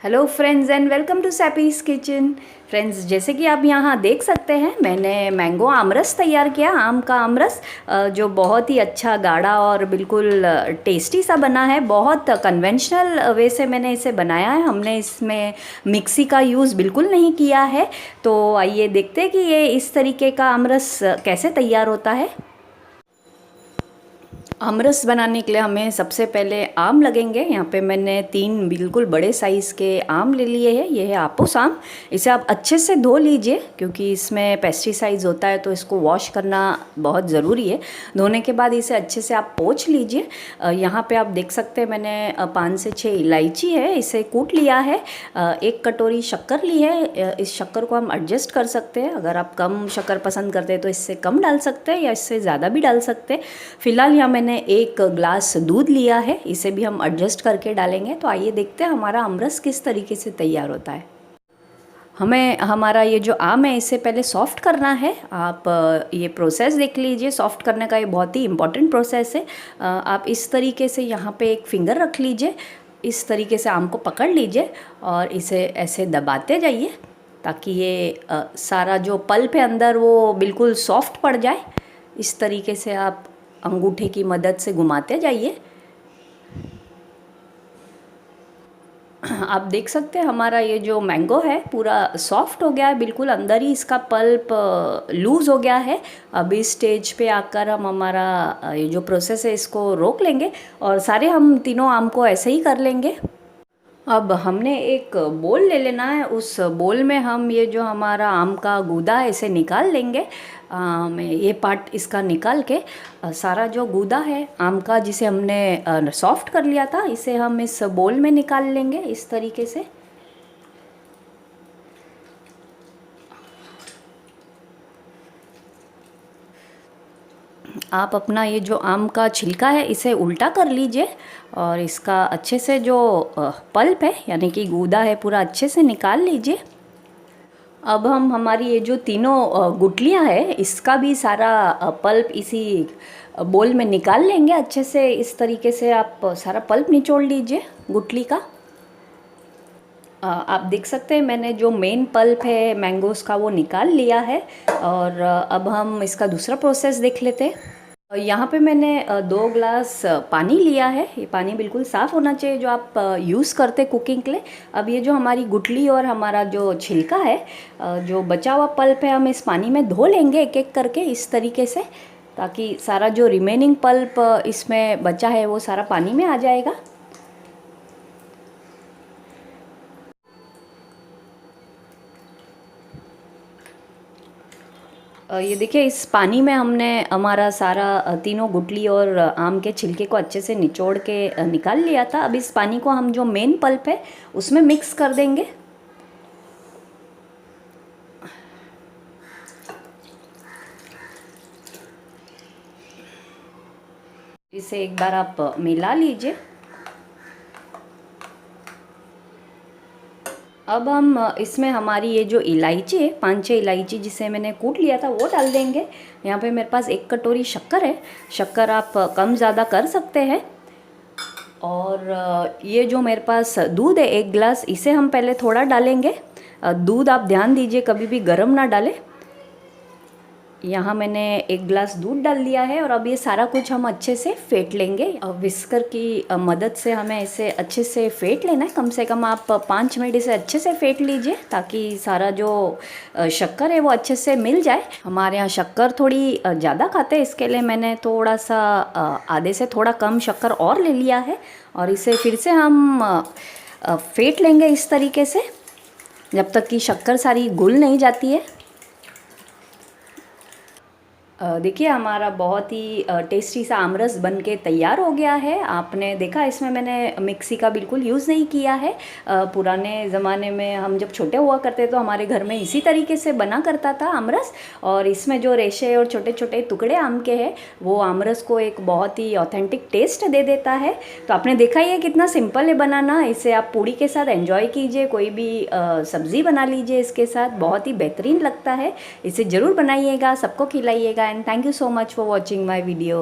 Hello friends and welcome to Sapi's kitchen. Friends, जैसे कि आप यहाँ देख सकते हैं, मैंने मैंगो आमरस तैयार किया, आम का आमरस, जो बहुत ही अच्छा गाढ़ा और बिल्कुल टेस्टी सा बना है। बहुत कन्वेंशनल वे से मैंने इसे बनाया है। हमने इसमें मिक्सी का यूज़ बिल्कुल नहीं किया है। तो आइए देखते हैं कि ये इस तरीके का आमरस कैसे तैयार होता है। आमरस बनाने के लिए हमें सबसे पहले आम लगेंगे। यहाँ पे मैंने 3 बिल्कुल बड़े साइज़ के आम ले लिए हैं। ये है आपूस आम। इसे आप अच्छे से धो लीजिए क्योंकि इसमें पेस्टिसाइड्स होता है, तो इसको वॉश करना बहुत ज़रूरी है। धोने के बाद इसे अच्छे से आप पोंछ लीजिए। यहाँ पे आप देख सकते हैं मैंने 5 से 6 इलायची है, इसे कूट लिया है। 1 कटोरी शक्कर ली है। इस शक्कर को हम एडजस्ट कर सकते हैं। अगर आप कम शक्कर पसंद करते हैं तो इससे कम डाल सकते हैं या इससे ज़्यादा भी डाल सकते हैं। फिलहाल यहाँ मैंने 1 ग्लास दूध लिया है, इसे भी हम एडजस्ट करके डालेंगे। तो आइए देखते हैं हमारा आमरस किस तरीके से तैयार होता है। हमें हमारा ये जो आम है इसे पहले सॉफ्ट करना है। आप ये प्रोसेस देख लीजिए। सॉफ्ट करने का ये बहुत ही इम्पॉर्टेंट प्रोसेस है। आप इस तरीके से यहाँ पे एक फिंगर रख लीजिए, इस तरीके से आम को पकड़ लीजिए और इसे ऐसे दबाते जाइए ताकि ये सारा जो पल्प है अंदर वो बिल्कुल सॉफ्ट पड़ जाए। इस तरीके से आप अंगूठे की मदद से घुमाते जाइए। आप देख सकते हैं हमारा ये जो मैंगो है पूरा सॉफ्ट हो गया है, बिल्कुल अंदर ही इसका पल्प लूज़ हो गया है। अब इस स्टेज पे आकर हम हमारा ये जो प्रोसेस है इसको रोक लेंगे और सारे हम तीनों आम को ऐसे ही कर लेंगे। अब हमने एक बोल ले लेना है। उस बोल में हम ये जो हमारा आम का गूदा है इसे निकाल लेंगे। ये पार्ट इसका निकाल के सारा जो गूदा है आम का जिसे हमने सॉफ्ट कर लिया था, इसे हम इस बोल में निकाल लेंगे इस तरीके से। आप अपना ये जो आम का छिलका है इसे उल्टा कर लीजिए और इसका अच्छे से जो पल्प है यानी कि गूदा है पूरा अच्छे से निकाल लीजिए। अब हम हमारी ये जो तीनों गुठलियाँ हैं इसका भी सारा पल्प इसी बोल में निकाल लेंगे अच्छे से। इस तरीके से आप सारा पल्प निचोड़ लीजिए गुठली का। आप देख सकते हैं मैंने जो मेन पल्प है मैंगोज़ का वो निकाल लिया है। और अब हम इसका दूसरा प्रोसेस देख लेते हैं। यहाँ पे मैंने 2 ग्लास पानी लिया है। ये पानी बिल्कुल साफ़ होना चाहिए जो आप यूज़ करते कुकिंग के लिए। अब ये जो हमारी गुठली और हमारा जो छिलका है, जो बचा हुआ पल्प है, हम इस पानी में धो लेंगे एक एक करके इस तरीके से, ताकि सारा जो रिमेनिंग पल्प इसमें बचा है वो सारा पानी में आ जाएगा। ये देखिए इस पानी में हमने हमारा सारा तीनों गुठली और आम के छिलके को अच्छे से निचोड़ के निकाल लिया था। अब इस पानी को हम जो मेन पल्प है उसमें मिक्स कर देंगे। इसे एक बार आप मिला लीजिए। अब हम इसमें हमारी ये जो इलायची है, 5-6 इलायची जिसे मैंने कूट लिया था वो डाल देंगे। यहाँ पे मेरे पास 1 कटोरी शक्कर है। शक्कर आप कम ज़्यादा कर सकते हैं। और ये जो मेरे पास दूध है 1 गिलास, इसे हम पहले थोड़ा डालेंगे। दूध आप ध्यान दीजिए कभी भी गर्म ना डालें। यहाँ मैंने 1 गिलास दूध डाल दिया है और अब ये सारा कुछ हम अच्छे से फेंट लेंगे। विस्कर की मदद से हमें इसे अच्छे से फेंट लेना है। कम से कम आप 5 मिनट इसे अच्छे से फेंट लीजिए ताकि सारा जो शक्कर है वो अच्छे से मिल जाए। हमारे यहाँ शक्कर थोड़ी ज़्यादा खाते हैं, इसके लिए मैंने थोड़ा सा आधे से थोड़ा कम शक्कर और ले लिया है। और इसे फिर से हम फेंट लेंगे इस तरीके से जब तक कि शक्कर सारी घुल नहीं जाती है। देखिए हमारा बहुत ही टेस्टी सा आमरस बन के तैयार हो गया है। आपने देखा इसमें मैंने मिक्सी का बिल्कुल यूज़ नहीं किया है। पुराने ज़माने में हम जब छोटे हुआ करते तो हमारे घर में इसी तरीके से बना करता था आमरस। और इसमें जो रेशे और छोटे छोटे टुकड़े आम के हैं वो आमरस को एक बहुत ही ऑथेंटिक टेस्ट दे देता है। तो आपने देखा ही है कितना सिंपल है बनाना। इसे आप पूड़ी के साथ एंजॉय कीजिए, कोई भी सब्ज़ी बना लीजिए इसके साथ, बहुत ही बेहतरीन लगता है। इसे ज़रूर बनाइएगा, सबको खिलाइएगा। And thank you so much for watching my video.